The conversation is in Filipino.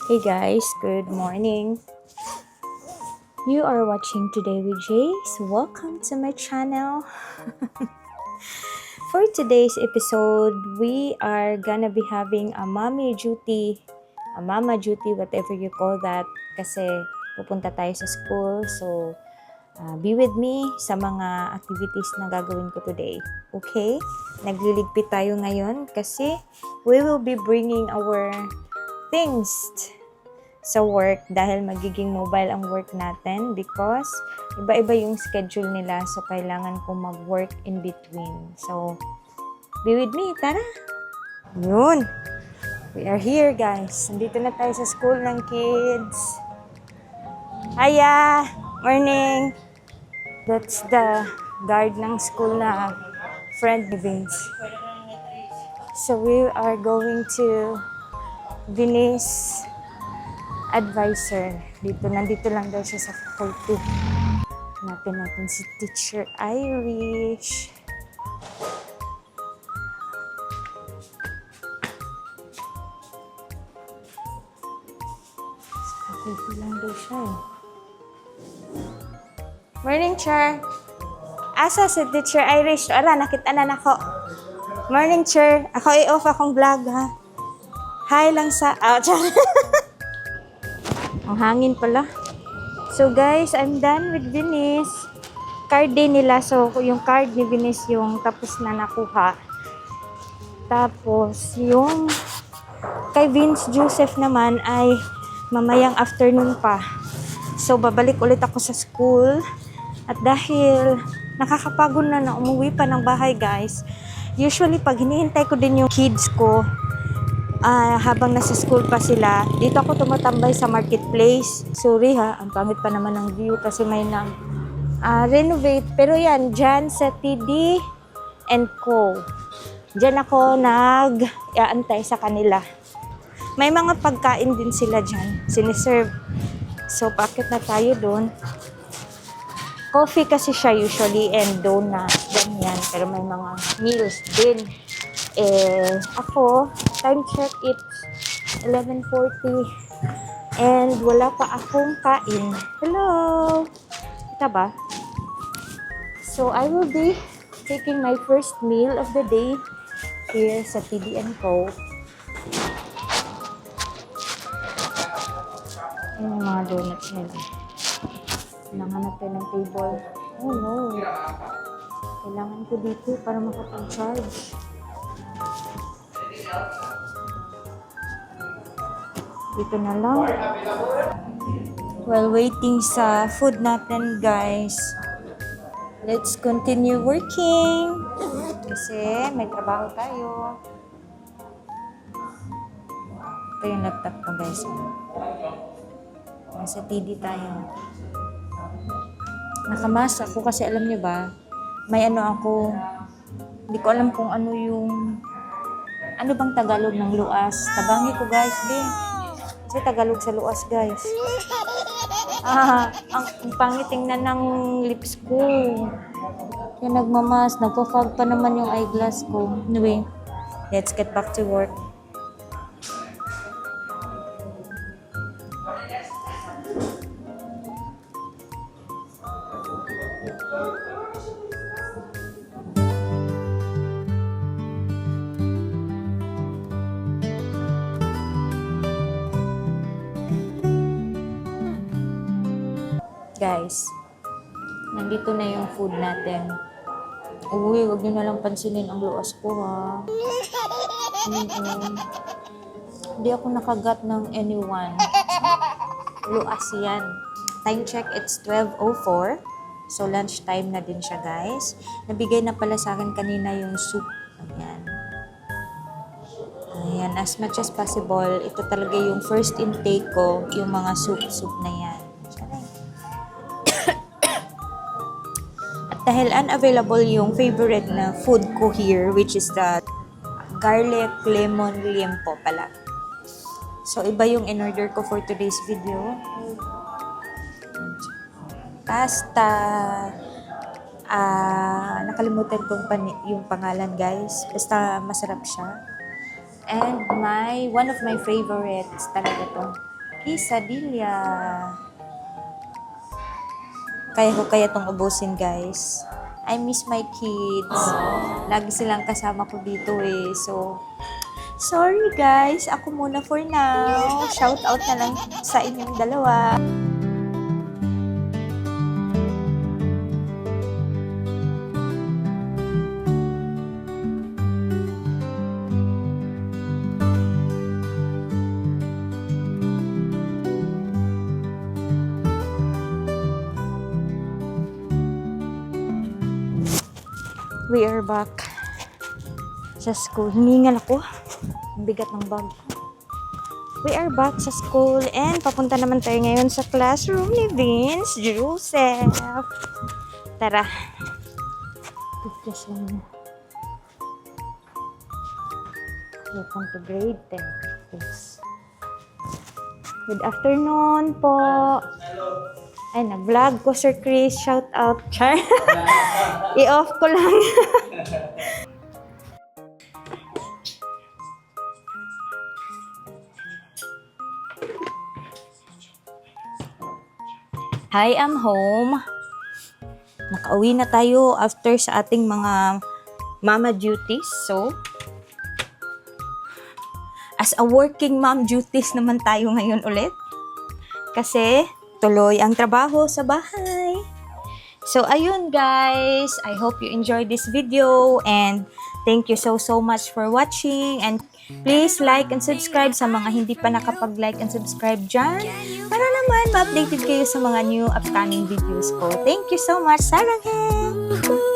Hey guys, good morning. You are watching Today with Jace. Welcome to my channel. For today's episode, we are gonna be having a mama duty, whatever you call that, kasi pupunta tayo sa school. So, be with me sa mga activities na gagawin ko today. Okay? Nagliligpit tayo ngayon kasi we will be bringing our things sa work dahil magiging mobile ang work natin because iba-iba yung schedule nila, so kailangan ko mag-work in between. So, be with me, tara! Yun! We are here, guys. Nandito na tayo sa school ng kids. Hiya! Morning! That's the guard ng school na friend ni Vince. So, we are going to Venice advisor. Nandito lang daw siya sa faculty. Hanapin natin si Teacher Irish. Sa faculty lang daw siya eh. Morning, Chair. Asa si Teacher Irish? Ara, nakita na nako. Morning, Chair. Ako i-off akong vlog, ha? Hi lang sa... Ang hangin pala. So guys, I'm done with Venice. Card din nila. So yung card ni Venice yung tapos na nakuha. Tapos yung kay Vince Joseph naman ay mamayang afternoon pa. So babalik ulit ako sa school. At dahil nakakapagod na umuwi pa ng bahay guys. Usually pag hinihintay ko din yung kids ko, habang nasa school pa sila, dito ako tumatambay sa marketplace. Sorry ha, ang pangit pa naman ng view kasi may renovate. Pero yan, dyan sa TD and Co. Dyan ako nag-aantay sa kanila. May mga pagkain din sila dyan, siniserve. So, paakit na tayo doon. Coffee kasi siya usually and donuts, ganyan. Pero may mga meals din. Ako, time check, it's 11:40 and wala pa akong kain. Hello! Kita ba? So, I will be taking my first meal of the day here sa TD & Co. Ayan yung mga donuts nila. Kailangan natin ng table. Oh no! Kailangan ko dito para makapag-charge. Dito na lang. While waiting sa food natin, guys, let's continue working. Kasi may trabaho tayo. Ito yung laptop ko, guys. Nasa TD tayo. Nakamas ako kasi alam niyo ba, may ako, hindi ko alam kung ano bang Tagalog ng luas. Tabangi ko, guys, Kasi Tagalog sa luas, guys. Ang pangit tingnan ng lips ko. Kaya nagmamas, nagpa-fog pa naman yung eyeglass ko. Anyway, let's get back to work. Guys, nandito na yung food natin. Uy, wag nyo na lang pansinin ang luas ko, ha. Hindi ako nakagat ng anyone. Luas yan. Time check, it's 12:04. So, lunch time na din siya, guys. Nabigay na pala sa akin kanina yung soup. Ayan. Ayan, as much as possible, ito talaga yung first intake ko, yung mga soup na yan. Dahil unavailable yung favorite na food ko here, which is the garlic lemon liempo pala. So, iba yung in-order ko for today's video. Pasta. Nakalimutan kong yung pangalan, guys. Basta masarap siya. And one of my favorites talaga to. Quesadilla. Kaya tong ubusin, guys. I miss my kids. Lagi silang kasama ko dito eh. So, sorry guys. Ako muna for now. Shout out na lang sa inyong dalawa. We are back sa school. Hiningal ako. Ang bigat ng bag. We are back sa school and papunta naman tayo ngayon sa classroom ni Vince Joseph. Tara. Just lang. Welcome to grade 10. Yes. Good afternoon po. Ay, nag-vlog ko, Sir Chris. Shout out. Char. I-off ko lang. Hi, I'm home. Nakauwi na tayo after sa ating mga mama duties. So, as a working mom duties naman tayo ngayon ulit. Kasi, tuloy ang trabaho sa bahay. So, ayun guys. I hope you enjoyed this video and thank you so much for watching and please like and subscribe sa mga hindi pa nakapag-like and subscribe dyan para naman ma-updated kayo sa mga new upcoming videos ko. Thank you so much. Saranghae!